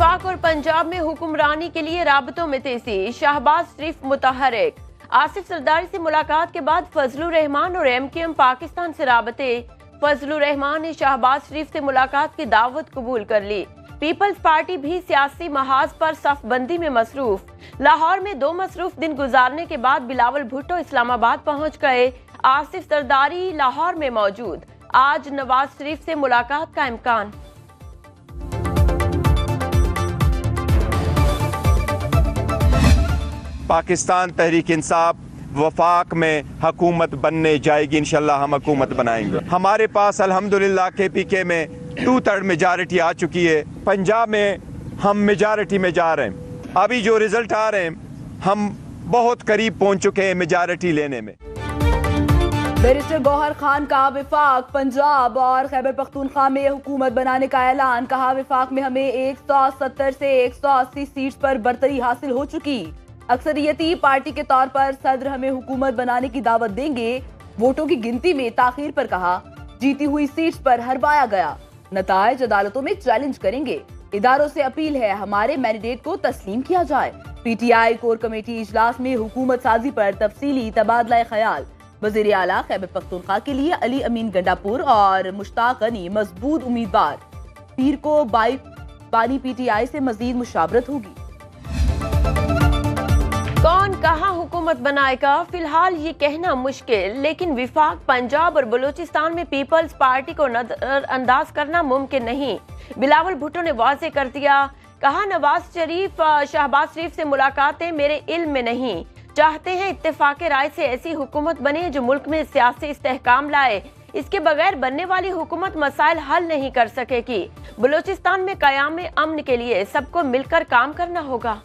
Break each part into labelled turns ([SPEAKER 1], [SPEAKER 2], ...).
[SPEAKER 1] विफाक और पंजाब में हुक्मरानी के लिए राबतों में तेजी, शहबाज शरीफ मुतहरिक। आसिफ जरदारी से मुलाकात के बाद फजलुर रहमान और MKM पाकिस्तान से राबते। फजलुर रहमान ने शहबाज शरीफ से मुलाकात की दावत कबूल कर ली। पीपल्स पार्टी भी सियासी महाज पर सफबंदी में मसरूफ। लाहौर में 2 मसरूफ दिन गुजारने के बाद बिलावल भुट्टो इस्लामाबाद पहुंच गए। आसिफ जरदारी लाहौर में मौजूद। आज नवाज शरीफ से मुलाकात का इम्कान।
[SPEAKER 2] पाकिस्तान तहरीक इंसाफ वफाक में हुकूमत बनने जाएगी, इंशाल्लाह हम हुकूमत बनाएंगे। हमारे पास अल्हम्दुलिल्लाह KPK में 2/3 मेजॉरिटी आ चुकी है। पंजाब में हम मेजॉरिटी में जा रहे हैं। अभी जो रिजल्ट आ रहे हैं हम बहुत करीब पहुंच चुके हैं मेजॉरिटी लेने में।
[SPEAKER 3] बैरिस्टर गौहर खान का विफाक, पंजाब और खैबर पख्तूनख्वा में हुकूमत बनाने का ऐलान। कहा विफाक में हमें 170 से 180 सीट्स पर बरतरी हासिल हो चुकी। अक्सरियती पार्टी के तौर पर सदर हमें हुकूमत बनाने की दावत देंगे। वोटों की गिनती में ताखीर पर कहा जीती हुई सीट्स पर हरवाया गया। नताइज अदालतों में चैलेंज करेंगे। इदारों से अपील है हमारे मैंडेट को तस्लीम किया जाए। PTI कोर कमेटी इजलास में हुकूमत साजी पर तफसीली तबादला ख्याल। वजीर आला खैबर पख्तूनख्वा के लिए अली अमीन गंडापुर और मुश्ताक गनी मजबूत उम्मीदवार। पीर को बानी PTI से मजीद मुशावरत होगी।
[SPEAKER 1] कौन कहां हुकूमत बनाएगा फिलहाल ये कहना मुश्किल, लेकिन विफाक, पंजाब और बलूचिस्तान में पीपल्स पार्टी को नजरअंदाज करना मुमकिन नहीं। बिलावल भुट्टो ने वाज़ेह कर दिया। कहा नवाज शरीफ शहबाज शरीफ से मुलाकातें मेरे इल्म में नहीं। चाहते हैं इत्तेफाक राय से ऐसी हुकूमत बने जो मुल्क में सियासी इस्तेहकाम लाए। इसके बगैर बनने वाली हुकूमत मसाइल हल नहीं कर सकेगी। बलूचिस्तान में कयाम अमन के लिए सबको मिलकर काम करना होगा।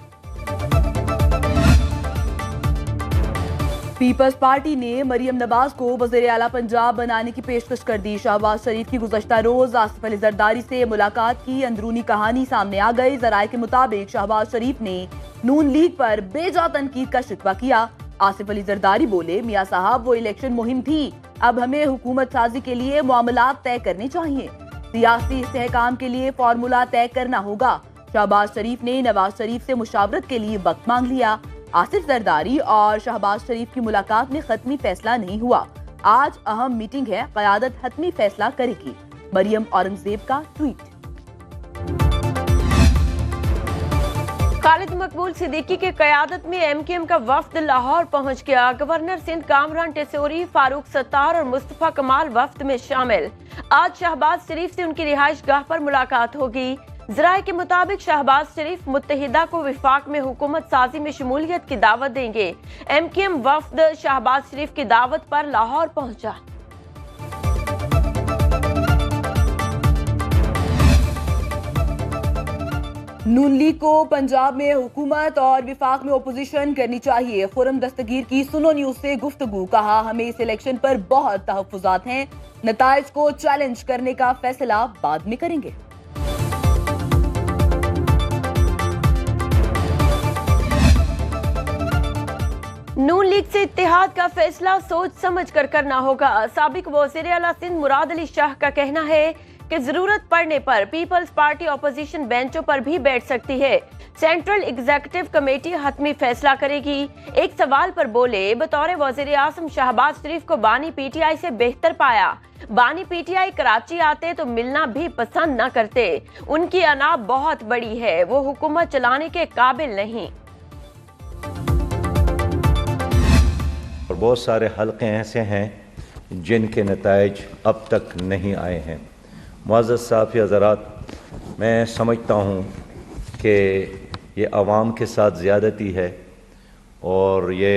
[SPEAKER 3] पीपल्स पार्टी ने मरियम नवाज को वज़ीर आला पंजाब बनाने की पेशकश कर दी। शहबाज शरीफ की गुज़श्ता रोज आसिफ अली जरदारी से मुलाकात की अंदरूनी कहानी सामने आ गई। ज़राए के मुताबिक शहबाज शरीफ ने नून लीग पर बेजा तनकीद का शिकवा किया। आसिफ अली जरदारी बोले मियां साहब वो इलेक्शन मुहिम थी, अब हमें हुकूमत साजी के लिए मामलात तय करने चाहिए। सियासी इस्तेहकाम के लिए फार्मूला तय करना होगा। शहबाज शरीफ ने नवाज शरीफ से मुशावरत के लिए वक्त मांग लिया। आसिफ जरदारी और शहबाज शरीफ की मुलाकात में खत्मी फैसला नहीं हुआ। आज अहम मीटिंग है, क़यादत हतमी फैसला करेगी। मरियम औरंगजेब का ट्वीट।
[SPEAKER 1] खालिद मकबूल सिद्दीकी के क़यादत में MKM का वफ्द लाहौर पहुंच गया। गवर्नर सिंध कामरान टेसोरी, फारूक सत्तार और मुस्तफा कमाल वफ्द में शामिल। आज शहबाज शरीफ से उनकी रिहाइश गाह पर मुलाकात होगी। ज़राए के मुताबिक शहबाज शरीफ मुत्तहिदा को विफाक में हुकूमत साजी में शमूलियत की दावत देंगे। MKM वफ्द शहबाज शरीफ की दावत पर लाहौर पहुंचा।
[SPEAKER 3] नून लीग को पंजाब में हुकूमत और विफाक में ओपोजिशन करनी चाहिए। खुरम दस्तगीर की सुनो न्यूज से गुफ्तगू। कहा हमें इस इलेक्शन पर बहुत तहफ्फुज़ात हैं, नताइज को चैलेंज करने का फैसला बाद में करेंगे।
[SPEAKER 1] नून लीग से इत्तेहाद का फैसला सोच समझ कर करना होगा। साबिक वज़ीर आला सिंध मुराद अली शाह का कहना है कि जरूरत पड़ने पर पीपल्स पार्टी ऑपोजिशन बेंचों पर भी बैठ सकती है। सेंट्रल एग्जीक्यूटिव कमेटी हतमी फैसला करेगी। एक सवाल पर बोले बतौर वज़ीर आज़म शहबाज शरीफ को बानी PTI से बेहतर पाया। बानी PTI कराची आते तो मिलना भी पसंद न करते। उनकी अना बहुत बड़ी है, वो हुकूमत चलाने के काबिल नहीं।
[SPEAKER 4] और बहुत सारे हल्के ऐसे हैं जिनके नताइज अब तक नहीं आए हैं। मुअज़्ज़ज़ साफ़ी हज़रात, मैं समझता हूँ कि ये अवाम के साथ ज़्यादती है और ये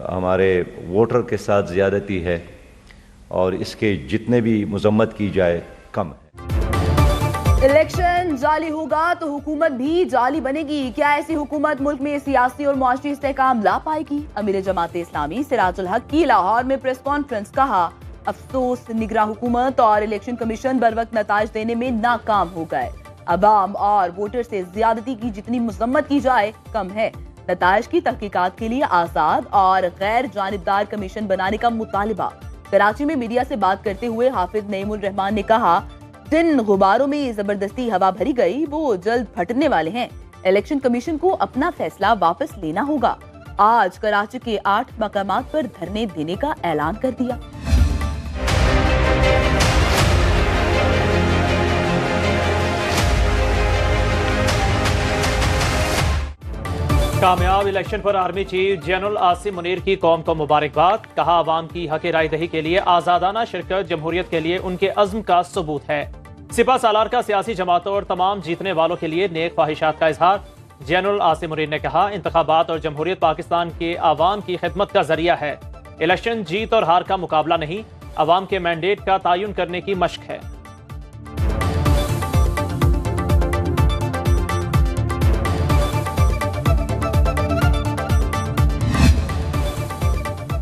[SPEAKER 4] हमारे वोटर के साथ ज़्यादती है और इसके जितने भी मज़म्मत की जाए कम है।
[SPEAKER 3] इलेक्शन जाली होगा तो हुकूमत भी जाली बनेगी। क्या ऐसी हुकूमत मुल्क में सियासी और मुआशी इस्तेहकाम ला पाएगी? अमीर जमात इस्लामी सिराजुल हक की लाहौर में प्रेस कॉन्फ्रेंस। कहा अफसोस निगरां हुकूमत और इलेक्शन कमीशन बर वक्त नताइज देने में नाकाम हो गए। अवाम और वोटर से ज्यादती की जितनी मजम्मत की जाए कम है। नताइज की तहकीकात के लिए आजाद और गैर जानिबदार कमीशन बनाने का मुतालिबा। कराची में मीडिया से बात करते हुए हाफिज नईमुल रहमान ने कहा जिन गुब्बारों में जबरदस्ती हवा भरी गई वो जल्द फटने वाले हैं। इलेक्शन कमीशन को अपना फैसला वापस लेना होगा। आज कराची के 8 मकामात पर धरने देने का ऐलान कर दिया।
[SPEAKER 5] कामयाब इलेक्शन पर army chief general Asim Munir की कौम को मुबारकबाद। कहा आवाम की हक राय दही के लिए आजादाना शिरकत जमहूरियत के लिए उनके अज़्म का सबूत है। सिपा सालार का सियासी जमातों और तमाम जीतने वालों के लिए नेक ख्वाहिशात का इजहार। जनरल आसिम मुनीर ने कहा इंतखाबात और जमहूरियत पाकिस्तान के आवाम की खिदमत का जरिया है। इलेक्शन जीत और हार का मुकाबला नहीं, आवाम के मैंडेट का तयन करने की मशक है।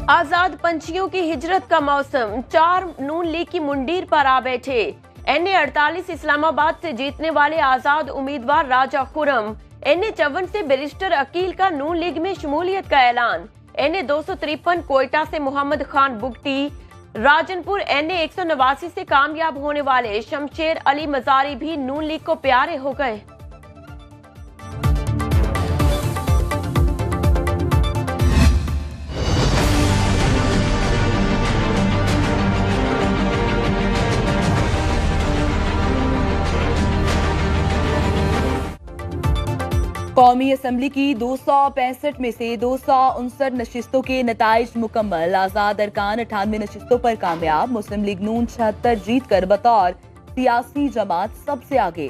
[SPEAKER 1] आजाद पंछियों की हिजरत का मौसम। 4 नून लीग की मुंडीर पर आ बैठे। NA48 इस्लामाबाद से जीतने वाले आजाद उम्मीदवार राजा खुरम। NA54 से बैरिस्टर अकील का नून लीग में शमूलियत का ऐलान। NA253 कोयटा से मोहम्मद खान बुगटी। राजनपुर NA189 से कामयाब होने वाले शमशेर अली मजारी भी नून लीग को प्यारे हो गए।
[SPEAKER 3] कौमी असम्बली की 265 में से 259 नशिस्तों के नताइज मुकम्मल। आजाद अरकान 98 नशिस्तों पर कामयाब। मुस्लिम लीग नून 76 जीत कर बतौर सियासी जमात सबसे आगे।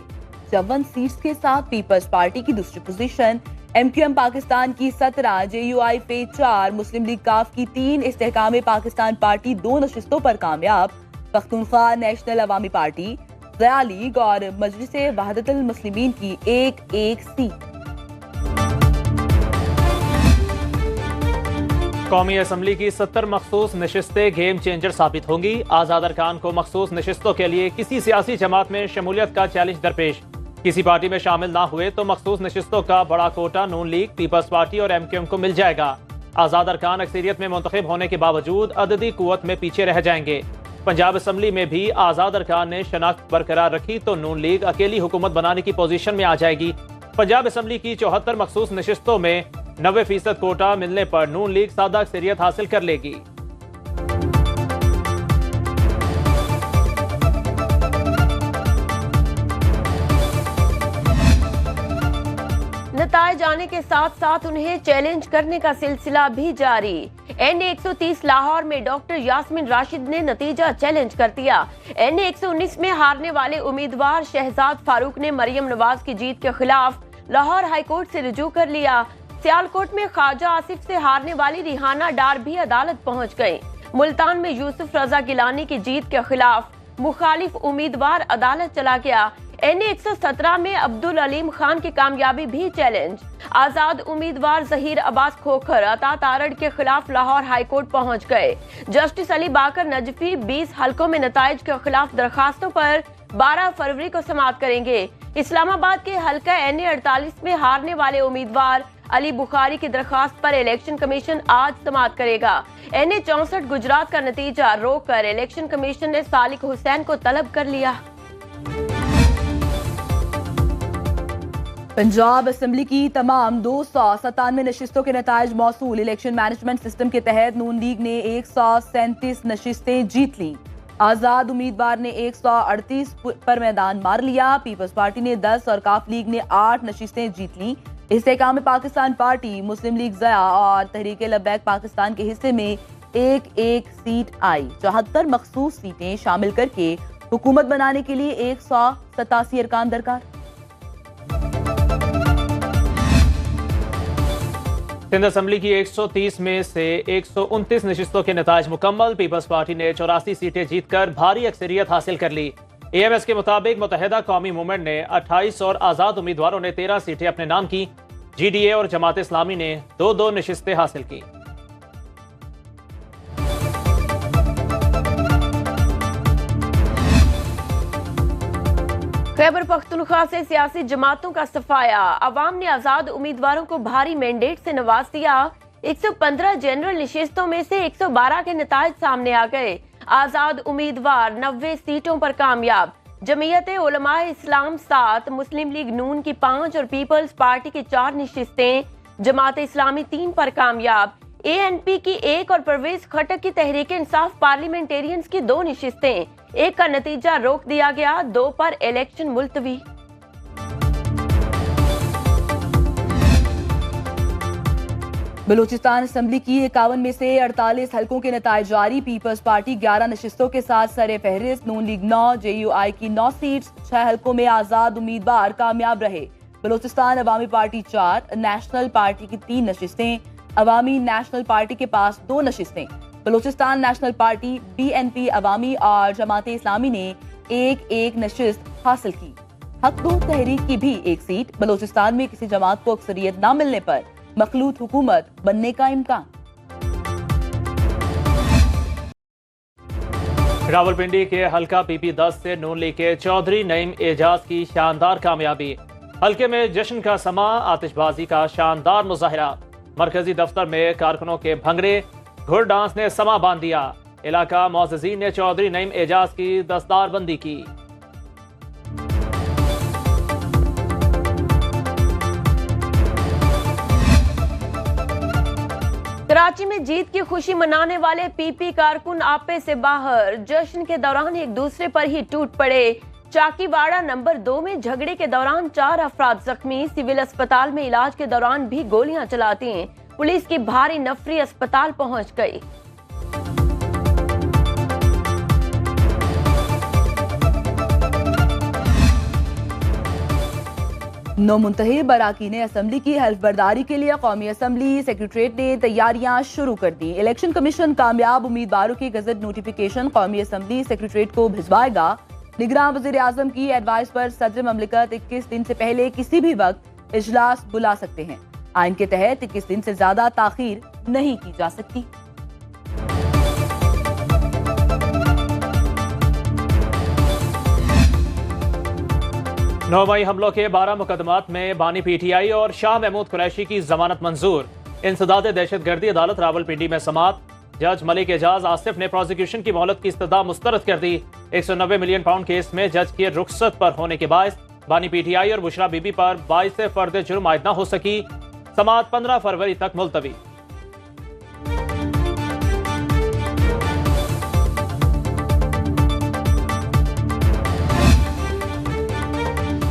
[SPEAKER 3] 54 सीट्स के साथ पीपल्स पार्टी की दूसरी पोजीशन। MQM पाकिस्तान की 17, JUI फे 4, मुस्लिम लीग काफ की 3, इस्तेहकाम पाकिस्तान पार्टी 2 नशिस्तों पर कामयाब। पख्तूनख्वा नेशनल अवामी पार्टी, ज़या लीग और मजलिस वहदतुल मुस्लिमीन की 1-1 सीट।
[SPEAKER 5] कौमी असम्बली की 70 मखसूस नशिस्तें गेम चेंजर साबित होंगी। आजाद अरकान को मखसूस नशिस्तों के लिए किसी सियासी जमात में शमूलियत का चैलेंज दरपेश। किसी पार्टी में शामिल ना हुए तो मखसूस नशिस्तों का बड़ा कोटा नून लीग, पीपल्स पार्टी और MQM को मिल जाएगा। आजाद अरकान अक्सरियत में मुंतखब होने के बावजूद अददी कुव्वत में पीछे रह जाएंगे। पंजाब असम्बली में भी आजाद अरकान ने शनाख्त बरकरार रखी तो नून लीग अकेली हुकूमत बनाने की पोजीशन में आ जाएगी। पंजाब असम्बली की 74 मखसूस नशिस्तों में 90% कोटा मिलने पर नून लीग सादा अक्सरियत हासिल कर लेगी।
[SPEAKER 1] नताइज आने के साथ साथ उन्हें चैलेंज करने का सिलसिला भी जारी। NA130 लाहौर में डॉक्टर यास्मीन राशिद ने नतीजा चैलेंज कर दिया। NA119 में हारने वाले उम्मीदवार शहजाद फारूक ने मरियम नवाज की जीत के खिलाफ लाहौर हाईकोर्ट से रुजू कर लिया। सियालकोट में ख्वाजा आसिफ से हारने वाली रिहाना डार भी अदालत पहुंच गई। मुल्तान में यूसुफ रजा गिलानी की जीत के खिलाफ मुखालिफ उम्मीदवार अदालत चला गया। NA117 में अब्दुल अलीम खान की कामयाबी भी चैलेंज। आजाद उम्मीदवार जहीर अब्बास खोखर अता तारड़ के खिलाफ लाहौर हाईकोर्ट पहुंच गए। जस्टिस अली बाकर नजफी 20 हलकों में नताइज के खिलाफ दरखास्तों पर 12 फरवरी को समाअत करेंगे। इस्लामाबाद के हलका NA48 में हारने वाले उम्मीदवार अली बुखारी की दरखास्त पर इलेक्शन कमीशन आज समाअत करेगा। NA64 गुजरात का नतीजा रोककर इलेक्शन कमीशन ने सालिक हुसैन को तलब कर लिया।
[SPEAKER 3] पंजाब असम्बली की तमाम 297 नशिस्तों के नताइज मौसूल। इलेक्शन मैनेजमेंट सिस्टम के तहत नून लीग ने 137 नशिस्तें जीत ली। आजाद उम्मीदवार ने 138 पर मैदान मार लिया। पीपल्स पार्टी ने 10 और काफ लीग ने 8 नशिस्तें जीत ली। इस्तेहकाम पाकिस्तान पार्टी, मुस्लिम लीग ज़या और तहरीक लब्बैक पाकिस्तान के हिस्से में 1-1 सीट आई। 74 मखसूस सीटें शामिल करके हुकूमत बनाने के लिए 187 अरकान दरकार।
[SPEAKER 5] सिंध असम्बली की 130 में से 129 नशिस्तों के नताइज मुकम्मल। पीपल्स पार्टी ने 84 सीटें जीतकर भारी अक्सरियत हासिल कर ली। AMS के मुताबिक मुतहदा कौमी मूवमेंट ने 28 और आजाद उम्मीदवारों ने 13 सीटें अपने नाम की। GDA और जमात इस्लामी ने 2-2 नशिस्तें हासिल की।
[SPEAKER 1] खैबर पख्तूनख्वा से सियासी जमातों का सफाया। अवाम ने आजाद उम्मीदवारों को भारी मैंडेट से नवाज दिया। 115 जनरल नशिस्तों में से 112 के नताइज सामने आ गए। आजाद उम्मीदवार 90 सीटों पर कामयाब। जमीयत उलमा इस्लाम 7, मुस्लिम लीग नून की 5 और पीपल्स पार्टी की 4 नशिस्तें, जमात इस्लामी 3 पर कामयाब, ANP की 1 और परवेज खटक की तहरीक इंसाफ पार्लियामेंटेरियंस की 2 नशिस्तें, 1 का नतीजा रोक दिया गया, 2 पर इलेक्शन मुलतवी।
[SPEAKER 3] बलूचिस्तान असेंबली की 51 में से 48 हलकों के नतायज जारी। पीपल्स पार्टी 11 नशिस्तों के साथ सरे फहरिस्त, नून लीग 9, JUI की 9 सीट्स, 6 हलकों में आजाद उम्मीदवार कामयाब रहे। बलूचिस्तान अवामी पार्टी 4, नेशनल पार्टी की 3 नशिस्तें, अवामी नेशनल पार्टी के पास 2 नशिस्तें। बलूचिस्तान नेशनल पार्टी, BNP अवामी और जमात इस्लामी ने एक नशिस्त हासिल की। हक दो तहरीक की भी 1 सीट। बलूचिस्तान में किसी जमात को अक्सरियत न मिलने पर मखलूत हुकूमत बनने का इम्कान।
[SPEAKER 5] रावलपिंडी के हल्का PP10 से नून लीग के चौधरी नईम एजाज की शानदार कामयाबी। हल्के में जश्न का समा, आतिशबाजी का शानदार मुजाहिरा। मरकजी दफ्तर में कारकुनों के भंगड़े, घुड़ डांस ने समा बांध दिया। इलाका मोअज़्ज़िज़ीन ने चौधरी नईम एजाज की दस्तारबंदी की।
[SPEAKER 1] कराची में जीत की खुशी मनाने वाले PP कारकुन आपे से बाहर। जश्न के दौरान एक दूसरे पर ही टूट पड़े। चाकीवाड़ा नंबर 2 में झगड़े के दौरान 4 अफराद जख्मी। सिविल अस्पताल में इलाज के दौरान भी गोलियां चलाती। पुलिस की भारी नफरी अस्पताल पहुंच गई।
[SPEAKER 3] नौमुंतही बराकीन असेंबली की हल्फ बर्दारी के लिए कौमी असेंबली सेक्रेटरीट ने तैयारियां शुरू कर दी। इलेक्शन कमीशन कामयाब उम्मीदवारों की गजट नोटिफिकेशन कौमी असेंबली सेक्रेटरीट को भिजवाएगा। निगरान वजीर आजम की एडवाइस पर सदर ममलिकत 21 दिन से पहले किसी भी वक्त इजलास बुला सकते हैं। आइन के तहत 21 दिन से ज्यादा ताखीर नहीं की जा सकती।
[SPEAKER 5] नौवाई हमलों के 12 मुकदमात में बानी PTI और शाह महमूद कुरैशी की जमानत मंजूर। इंसदाद दहशतगर्दी अदालत रावलपिंडी में समात। जज मलिक एजाज आसिफ ने प्रोसिक्यूशन की मोहलत की इस्तदा मुस्तरद कर दी। 190 मिलियन पाउंड केस में जज की रुखसत पर होने के बायस बानी PTI और बुशरा बीबी पर 22 फर्द जुर्म आयद न हो सकी। समात 15 फरवरी तक मुलतवी।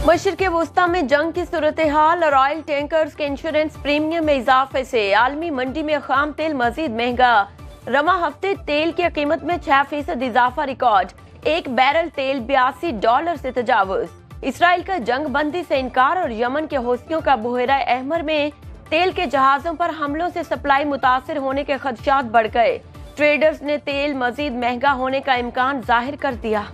[SPEAKER 1] मशरिक़ वुस्ता में जंग की सूरत हाल और ऑयल टैंकर्स के इंश्योरेंस प्रीमियम में इजाफे से आलमी मंडी में खाम तेल मजीद महंगा। रवा हफ्ते तेल की कीमत में 6% इजाफा रिकॉर्ड। 1 बैरल तेल $82 से तजावुज। इसराइल का जंग बंदी से इनकार और यमन के हौसियों का बुहेरा अहमर में तेल के जहाजों पर हमलों से सप्लाई मुतासिर होने के खदशात बढ़ गए। ट्रेडर्स ने तेल मजीद महंगा होने का इम्कान जाहिर कर दिया।